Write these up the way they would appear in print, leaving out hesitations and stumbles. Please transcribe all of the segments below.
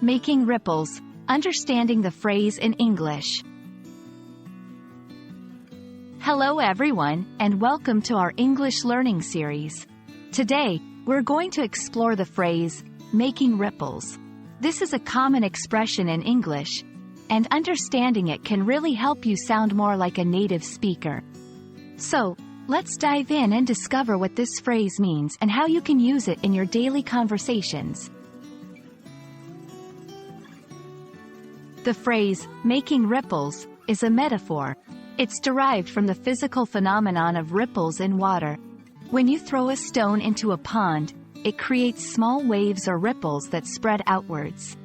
Making ripples. Understanding the phrase in English. Hello everyone, and welcome to our English learning series. Today, we're going to explore the phrase, making ripples. This is a common expression in English, and understanding it can really help you sound more like a native speaker. So, let's dive in and discover what this phrase means and how you can use it in your daily conversations. The phrase, making ripples, is a metaphor. It's derived from the physical phenomenon of ripples in water. When you throw a stone into a pond, it creates small waves or ripples that spread outwards.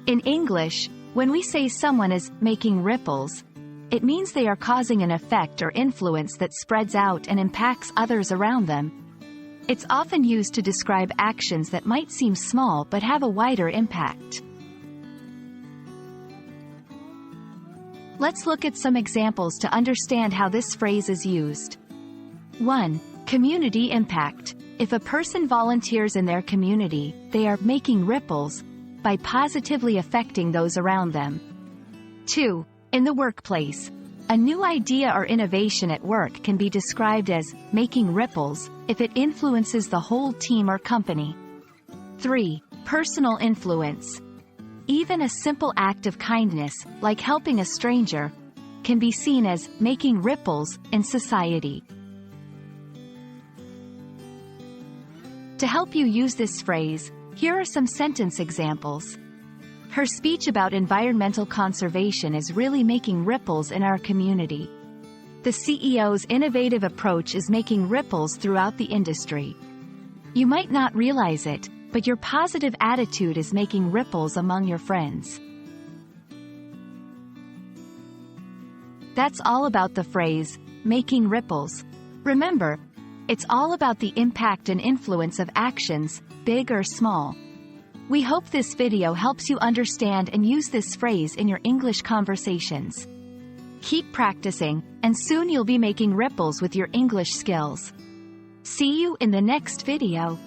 In English, when we say someone is making ripples, it means they are causing an effect or influence that spreads out and impacts others around them. It's often used to describe actions that might seem small but have a wider impact. Let's look at some examples to understand how this phrase is used. 1. Community impact. If a person volunteers in their community, they are making ripples by positively affecting those around them. 2. In the workplace. A new idea or innovation at work can be described as making ripples if it influences the whole team or company. 3. Personal influence. Even a simple act of kindness, like helping a stranger, can be seen as making ripples in society. To help you use this phrase, here are some sentence examples. Her speech about environmental conservation is really making ripples in our community. The CEO's innovative approach is making ripples throughout the industry. You might not realize it, but your positive attitude is making ripples among your friends. That's all about the phrase, making ripples. Remember, it's all about the impact and influence of actions, big or small. We hope this video helps you understand and use this phrase in your English conversations. Keep practicing, and soon you'll be making ripples with your English skills. See you in the next video.